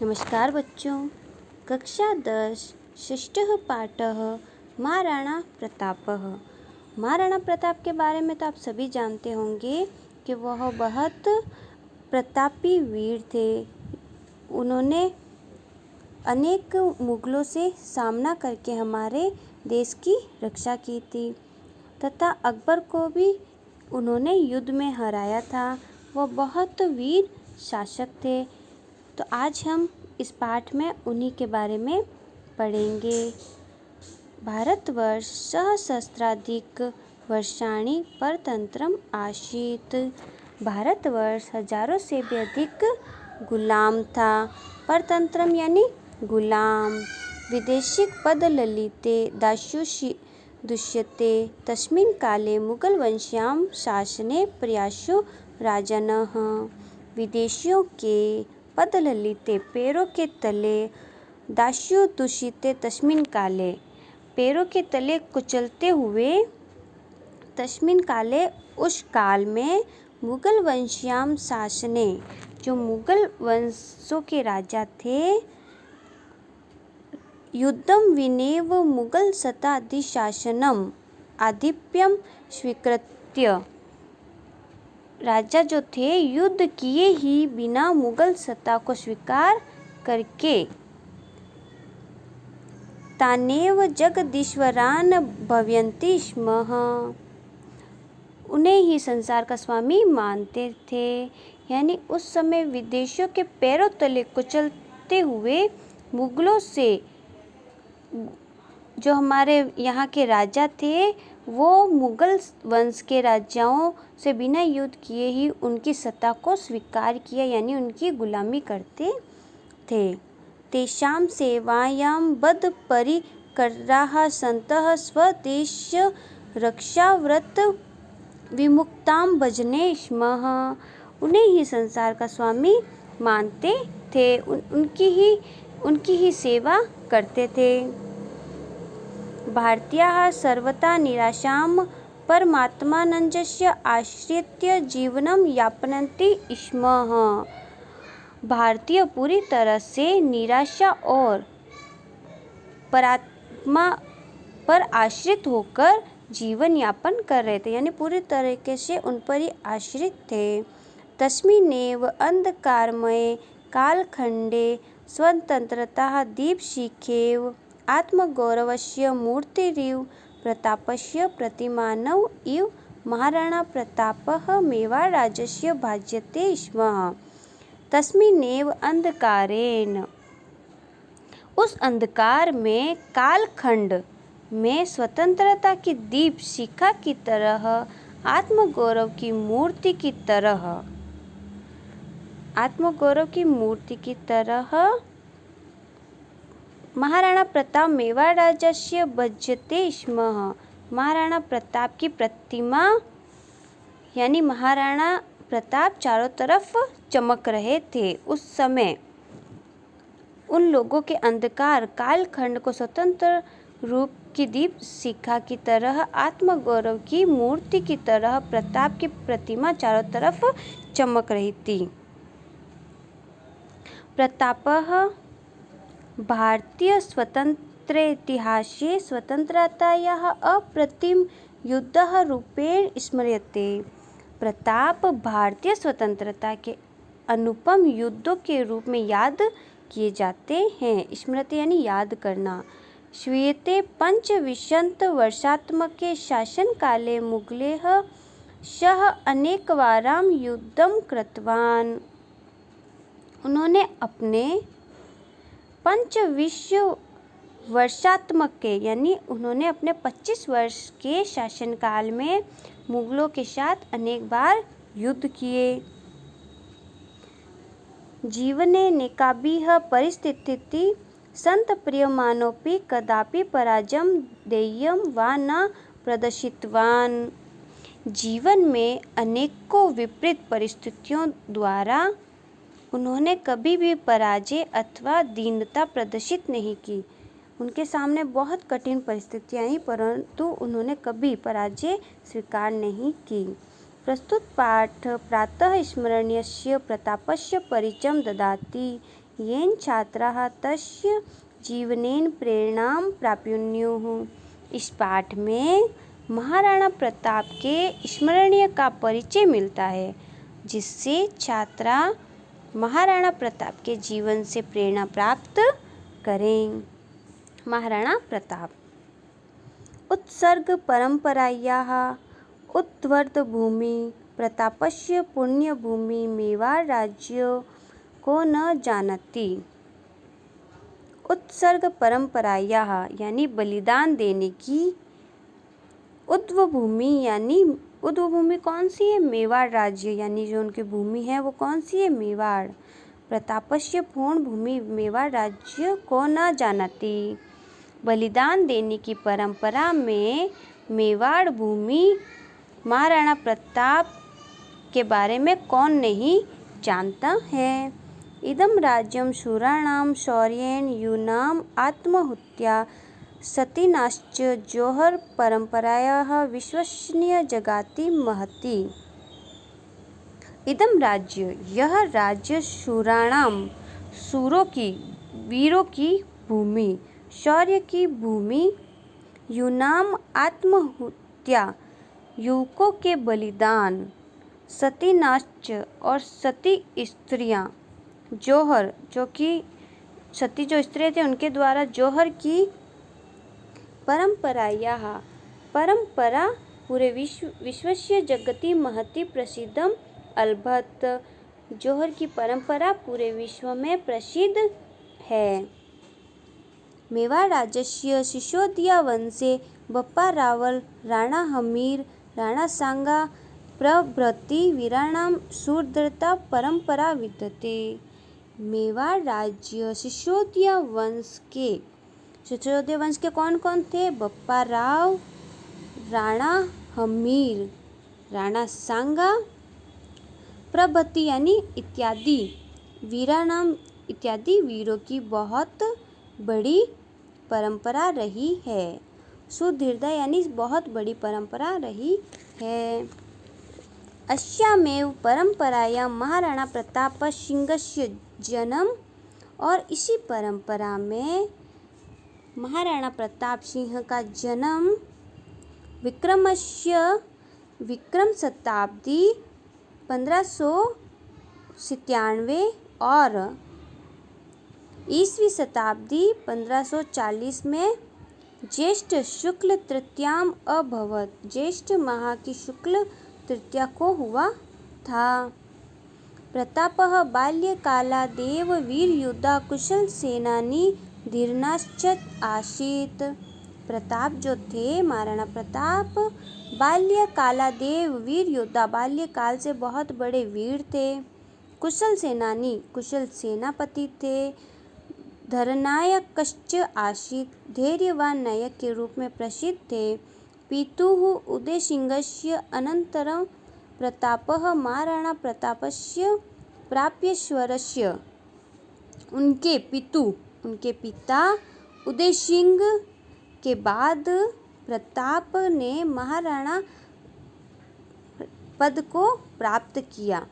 नमस्कार बच्चों। कक्षा 10 षष्ठः पाठः महाराणा प्रतापः। महाराणा प्रताप के बारे में तो आप सभी जानते होंगे कि वह बहुत प्रतापी वीर थे। उन्होंने अनेक मुगलों से सामना करके हमारे देश की रक्षा की थी तथा अकबर को भी उन्होंने युद्ध में हराया था। वह बहुत वीर शासक थे। तो आज हम इस पाठ में उन्हीं के बारे में पढ़ेंगे। भारतवर्ष सहस्राधिक वर्षाणि परतंत्रम आसीत्। भारतवर्ष हजारों से भी अधिक गुलाम था। परतंत्रम यानी गुलाम। विदेशिक पद ललिते दास्युषि दुष्यते तस्मिन् काले मुगल वंश्यां शासने प्रयासो राजानः। विदेशियों के पद ललिते पैरों के तले दास्यु दूषिते तस्मिन् काले पैरों के तले कुचलते हुए तस्मिन् काले उस काल में मुगल वंश्याम शासने जो मुगल वंशों के राजा थे युद्धम विनेव मुगल सत्ताधिशासनम आधिप्यम स्वीकृत्य। राजा जो थे युद्ध किए ही बिना मुगल सत्ता को स्वीकार करके तानेव जगदीश्वरान भवन्ति स्म। उन्हें ही संसार का स्वामी मानते थे। यानी उस समय विदेशियों के पैरों तले कुचलते हुए मुगलों से जो हमारे यहाँ के राजा थे वो मुगल वंश के राजाओं से बिना युद्ध किए ही उनकी सत्ता को स्वीकार किया, यानी उनकी गुलामी करते थे। तेषां सेवायां बद्ध परिकराः सन्तः स्वदेश रक्षाव्रत विमुक्तां भजने स्म। उन्हें ही संसार का स्वामी मानते थे। उनकी ही सेवा करते थे। भारतीयाः सर्वथा निराशां परमात्मानंजस्य आश्रित्य जीवनं यापयन्ति स्म। भारतीय पूरी तरह से निराशा और परमात्मा पर आश्रित होकर जीवन यापन कर रहे थे, यानी पूरी तरीके से उन पर ही आश्रित थे। तस्मिन्नेव अंधकारमये कालखंडे स्वतंत्रता दीपशिखेव आत्मगौरवस्य मूर्तिरिव प्रतापस्य प्रतिमानव इव महाराणा प्रतापः मेवाड़राज्यस्य भाज्यते स्म। तस्मिन्नेव अंधकारेण उस अंधकार में कालखंड में स्वतंत्रता की दीप शिखा की तरह आत्मगौरव की मूर्ति की तरह महाराणा प्रताप मेवाड़ राज्य भज्यते स्म। महाराणा प्रताप की प्रतिमा यानी महाराणा प्रताप चारों तरफ चमक रहे थे। उस समय उन लोगों के अंधकार कालखंड को स्वतंत्र रूप की दीप शिखा की तरह आत्मगौरव की मूर्ति की तरह प्रताप की प्रतिमा चारों तरफ चमक रही थी। प्रतापः भारतीय स्वतंत्रेतिहासे स्वतंत्रतायाः अप्रतिम युद्धः रूपेण स्मर्यते। प्रताप भारतीय स्वतंत्रता के अनुपम युद्धों के रूप में याद किए जाते हैं। स्मृति यानी याद करना। श्रूयते पंचविंशत् वर्षात्मके शासनकाले मुगलैः सह अनेकवारं युद्धं कृतवान्। उन्होंने अपने 25 वर्षात्मके यानी उन्होंने अपने 25 वर्ष के शासनकाल में मुगलों के साथ अनेक बार युद्ध किए। जीवने नेकाभिः परिस्थितिः सन्तप्रियमाणोऽपि कदापि पराजयं ध्येयं वा न प्रदर्शितवान्। जीवन में अनेकों विपरीत परिस्थितियों द्वारा उन्होंने कभी भी पराजय अथवा दीनता प्रदर्शित नहीं की। उनके सामने बहुत कठिन परिस्थितियाँ आई परंतु उन्होंने कभी पराजय स्वीकार नहीं की। प्रस्तुत पाठ प्रातः स्मरणीयस्य प्रतापस्य परिचयं ददाति। येन छात्राः तस्य जीवनेन प्रेरणां प्राप्नुयुः। इस पाठ में महाराणा प्रताप के स्मरणीय का परिचय मिलता है, जिससे छात्रा महाराणा प्रताप के जीवन से प्रेरणा प्राप्त करें। महाराणा प्रताप उत्सर्ग परंपरायाः उद्वर्तभूमि प्रतापस्य पुण्यभूमि मेवाड़ राज्य को न जानती। उत्सर्ग परंपरायाः यानी बलिदान देने की, उद्व भूमि यानी उद्व भूमि कौन सी है? मेवाड़ राज्य यानी जो उनकी भूमि है वो कौन सी है? मेवाड़। प्रतापस्य पूर्ण भूमि मेवाड़ राज्य को न जानती। बलिदान देने की परंपरा में मेवाड़ भूमि महाराणा प्रताप के बारे में कौन नहीं जानता है। इदं राज्यं शूराणां शौर्येण यूनाम् आत्महत्या सतीनाश्च जौहर परंपरायाः विश्वसनीय जगाति महती। इदं राज्य यह राज्य शूराणाम सूरों की, वीरों की भूमि, शौर्य की भूमि, यूनाम आत्महत्या युवकों के बलिदान, सतीनाश्च और सती स्त्रियां, जौहर जो कि सती जो स्त्रियां थे उनके द्वारा जौहर की परंपरा पूरे विश्वस्य जगति महती प्रसिद्धम अलभत। जौहर की परंपरा पूरे विश्व में प्रसिद्ध है। मेवाड़ राज्यस्य सिसोदिया वंशे बप्पा रावल, राणा हमीर, राणा सांगा प्रभृति वीराणां शूरवीरता परंपरा विद्यते। मेवाड़ राज्य सिसोदिया वंश के कौन कौन थे? बप्पा राव, राणा हमीर, राणा सांगा प्रभृति यानी इत्यादि, वीराणाम इत्यादि वीरों की बहुत बड़ी परंपरा रही है। सुदीर्घ यानी बहुत बड़ी परंपरा रही है। अस्यामेव परंपरायां महाराणा प्रताप सिंहस्य जन्म, और इसी परंपरा में महाराणा प्रताप सिंह का जन्म विक्रम शताब्दी 1597 और ईसवी शताब्दी 1540 में ज्येष्ठ शुक्ल तृतीयाम अभवत। ज्येष्ठ माह की शुक्ल तृतीया को हुआ था। प्रतापः बाल्यकालादेव वीरयोद्धा कुशल सेनानी धीर्नाश्च आसीत्। प्रताप जो थे, महाराणा प्रताप बाल्यकालादेव वीर योद्धा, बाल्यकाल से बहुत बड़े वीर थे। कुशल सेनानी, कुशल सेनापति थे। धरनायकश्च आसीत्, धैर्यवान नायक के रूप में प्रसिद्ध थे। पितुः उदयसिंहस्य अनन्तरं प्रतापः महाराणा प्रतापस्य प्राप्यश्वरस्य, उनके पिता उदय सिंह के बाद प्रताप ने महाराणा पद को प्राप्त किया।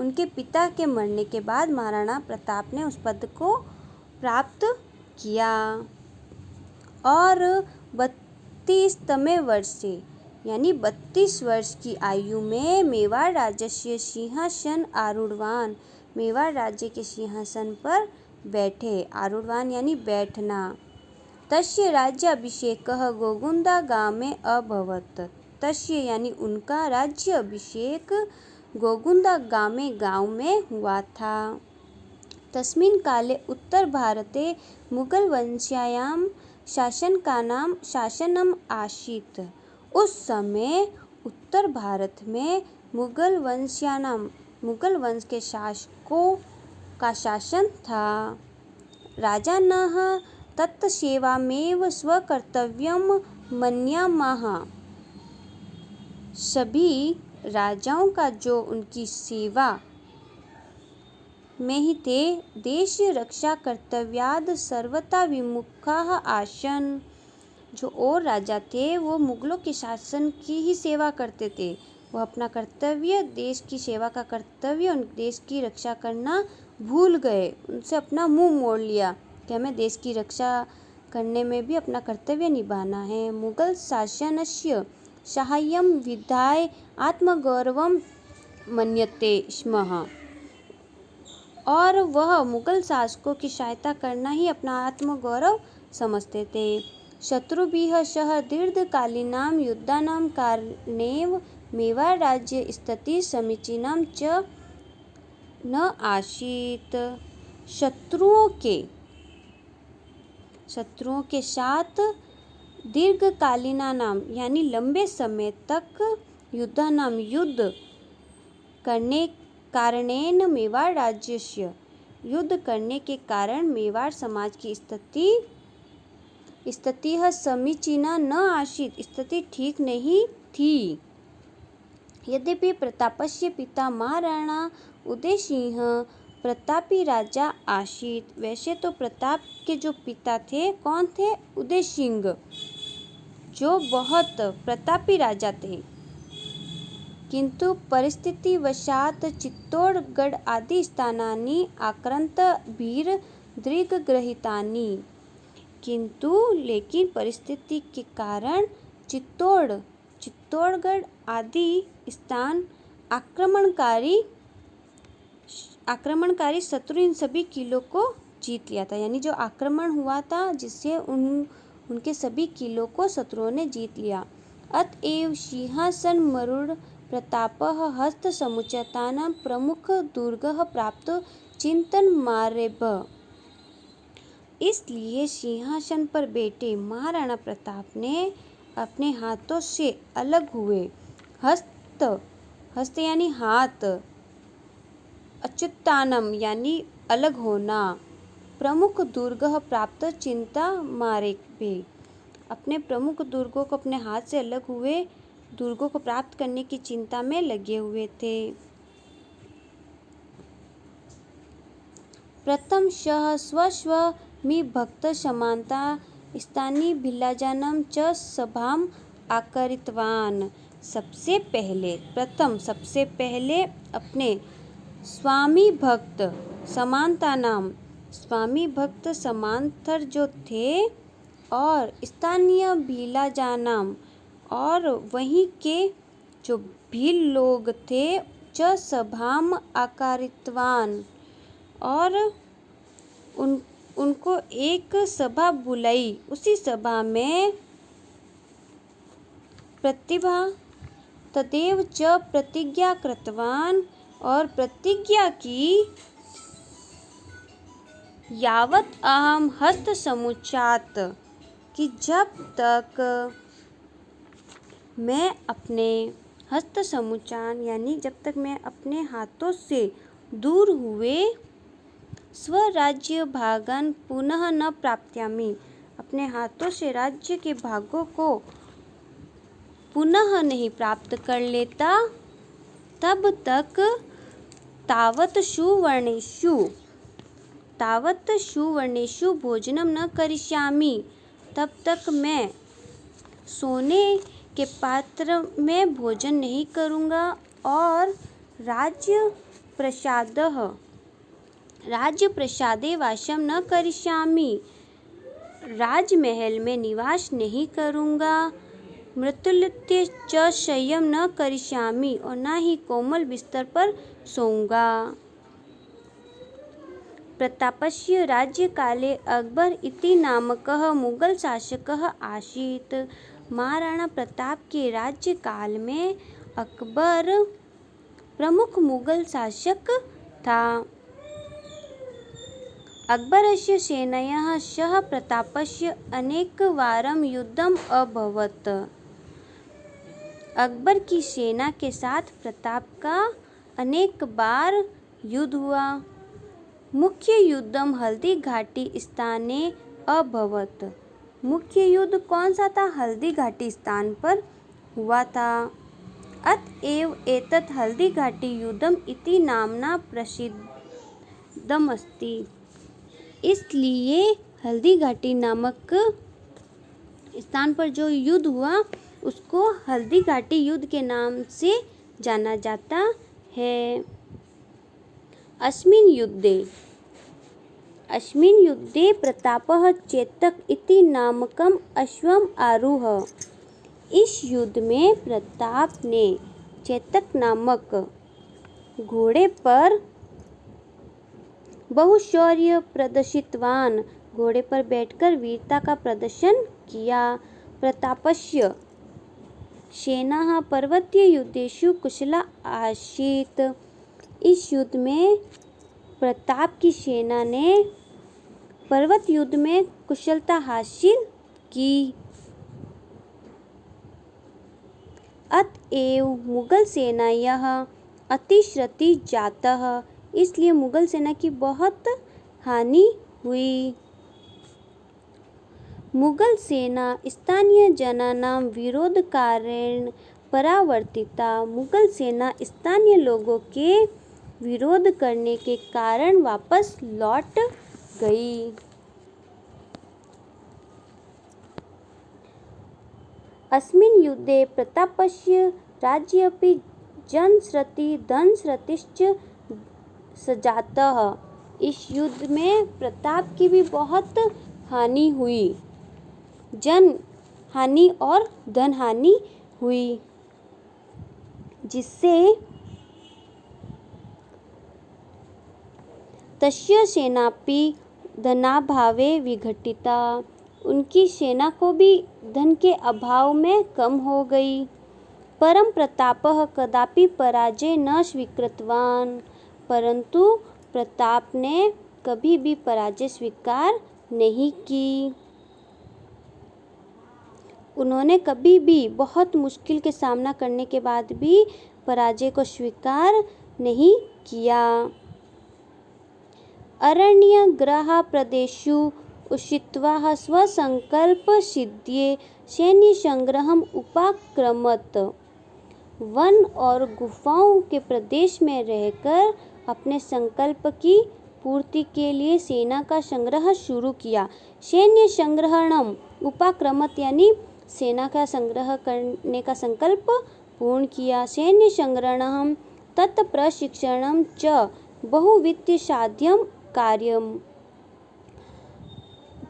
उनके पिता के मरने के बाद महाराणा प्रताप ने उस पद को प्राप्त किया। और 32वें वर्ष से यानी 32 वर्ष की आयु में मेवाड़ राज्य सिंहासन आरूढ़वान, मेवाड़ राज्य के सिंहासन पर बैठे। आरूढ़वान यानी बैठना। तस्य राज्याभिषेकः गोगुंदा गाँव में अभवत। तस्य यानी उनका राज्य अभिषेक गोगुंदा गाँव में हुआ था। तस्मिन् काले उत्तर भारते मुगल वंशीयां शासनम् आसीत्। उस समय उत्तर भारत में मुगल वंश के शासकों का शासन था। राजानः तत्सेवामेव स्वकर्तव्यं मन्यामाः। सभी राजाओं का जो उनकी सेवा में ही थे। देश रक्षा कर्तव्याद सर्वथा विमुखाः आसन्। जो और राजा थे वो मुगलों के शासन की ही सेवा करते थे, वह अपना कर्तव्य, देश की सेवा का कर्तव्य और देश की रक्षा करना भूल गए। उनसे अपना मुंह मोड़ लिया कि हमें देश की रक्षा करने में भी अपना कर्तव्य निभाना है। मुगल शासनस्य साहाय्यं विधाय आत्मगौरवं मन्यते स्म। और वह मुगल शासकों की सहायता करना ही अपना आत्मगौरव समझते थे। शत्रुभिः सह दीर्घकालीनां युद्धानां कारणेन मेवाड़ राज्य स्थिति समीचीना च न आसीत। शत्रुओं के साथ दीर्घकालीनानाम यानी लंबे समय तक युद्ध करने कारणेन मेवाड़ राज्यस्य युद्ध करने के कारण मेवाड़ समाज की स्थिति समीचीना न आसीत, स्थिति ठीक नहीं थी। यद्यपि प्रतापस्य पिता महाराणा उदय सिंह प्रतापी राजा आसीत। वैसे तो प्रताप के जो पिता थे कौन थे? उदय सिंह, जो बहुत प्रतापी राजा थे। किंतु परिस्थितिवशात् चित्तौड़गढ़ आदि स्थानानि आक्रांतभिः दीर्घगृहीतानि। लेकिन परिस्थिति के कारण चित्तौड़गढ़ आदि स्थान आक्रमणकारी शत्रु इन सभी किलों को जीत लिया था। यानी जो आक्रमण हुआ था जिससे उनके सभी किलों को शत्रुओं ने जीत लिया। अतएव सिंहासनमरूढ़ प्रतापः हस्तसमुच्चयतानां प्रमुखदुर्गः प्राप्तो चिंतनमारेभ्य। इसलिए सिंहासन पर बैठे महाराणा प्रताप ने अपने हाथों से अलग हुए हस्त यानी हाथ, अच्युतानम यानी अलग होना, प्रमुख दुर्गः प्राप्त चिंता मारे भी, अपने प्रमुख दुर्गों को अपने हाथ से अलग हुए दुर्गों को प्राप्त करने की चिंता में लगे हुए थे। प्रथम सः स्वस्वमिभक्त समानता स्थानी भिल्लाजानं च सभाम आकारितवान। सबसे पहले अपने स्वामी भक्त समांतर जो थे और स्थानीय भिल्लाजानाम और वहीं के जो भील लोग थे च सभाम आकारितवान और उनको एक सभा बुलाई। उसी सभा में प्रतिभा तदेव च प्रतिज्ञा कृतवान और प्रतिज्ञा की यावत अहम हस्त समुच्चात कि जब तक मैं अपने हस्त समुच्चान यानी जब तक मैं अपने हाथों से दूर हुए स्वराज्य भागन पुनः न प्राप्स्यामि, अपने हाथों से राज्य के भागों को पुनः नहीं प्राप्त कर लेता, तब तक तावत सुवर्णेषु भोजनम न करिष्यामि, तब तक मैं सोने के पात्र में भोजन नहीं करूँगा और राज्य प्रसादे वासम न करिष्यामि, राजमहल में निवास नहीं करूँगा, मृत्युलत्य च शय्यम न करिष्यामि और ना ही कोमल बिस्तर पर सोऊंगा। प्रतापस्य राज्यकाले अकबर इति नामकः मुगल शासकः आसीत्। महाराणा प्रताप के राज्यकाल में अकबर प्रमुख मुगल शासक था। अकबरस्य सेनया सह प्रतापस्य अनेकवारं युद्धम् अभवत्। अकबर की सेना के साथ प्रताप का अनेक बार युद्ध हुआ। मुख्य युद्धम हल्दी घाटी स्थाने अभवत्। मुख्य युद्ध कौन सा था? हल्दी घाटी स्थान पर हुआ था। अतएव एतत् हल्दी घाटी युद्धम इति नामना प्रसिद्धमस्ति। इसलिए हल्दी घाटी नामक स्थान पर जो युद्ध हुआ उसको हल्दी घाटी युद्ध के नाम से जाना जाता है। अस्मिन् युद्धे प्रतापः चेतक इति नामकम् अश्वम् आरुह। इस युद्ध में प्रताप ने चेतक नामक घोड़े पर बहुशौर्य प्रदर्शितवान घोड़े पर बैठकर वीरता का प्रदर्शन किया। प्रतापस्य सेनाः पर्वतीयुद्धेषु कुशला आसीत्। इस युद्ध में प्रताप की सेना ने पर्वत युद्ध में कुशलता हासिल की। अतएव मुगल सेनायाः अतिश्रति जातः। इसलिए मुगल सेना की बहुत हानि हुई। मुगल सेना स्थानीय जनानां विरोधकारेण परावर्तिता। मुगल सेना स्थानीय लोगों के विरोध करने के कारण वापस लौट गई। अस्मिन् युद्धे प्रतापस्य राज्येऽपि धनश्रुतिश्च सञ्जातः। इस युद्ध में प्रताप की भी बहुत हानि हुई, जन हानि और धन हानि हुई, जिससे तस्य सेनापि धनाभावे विघटिता। उनकी सेना को भी धन के अभाव में कम हो गई। परं प्रतापः कदापि पराजय न स्वीकृतवान्। परंतु प्रताप ने कभी भी पराजय स्वीकार नहीं की। उन्होंने कभी भी बहुत मुश्किल के सामना करने के बाद भी पराजय को स्वीकार नहीं किया। अरण्यग्रहप्रदेशेषु उषित्वा स्वसंकल्पसिद्ध्यै सैन्यसंग्रहम् उपाक्रमत्। वन और गुफाओं के प्रदेश में रहकर अपने संकल्प की पूर्ति के लिए सेना का संग्रह शुरू किया। सैन्य संग्रहणम उपाक्रमत यानी सेना का संग्रह करने का संकल्प पूर्ण किया। सैन्य संग्रहणम तत्प्रशिक्षणम च बहुविधसाध्यं कार्यम।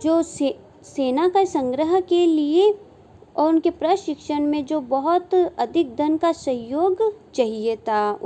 जो सेना का संग्रह के लिए और उनके प्रशिक्षण में जो बहुत अधिक धन का सहयोग चाहिए था।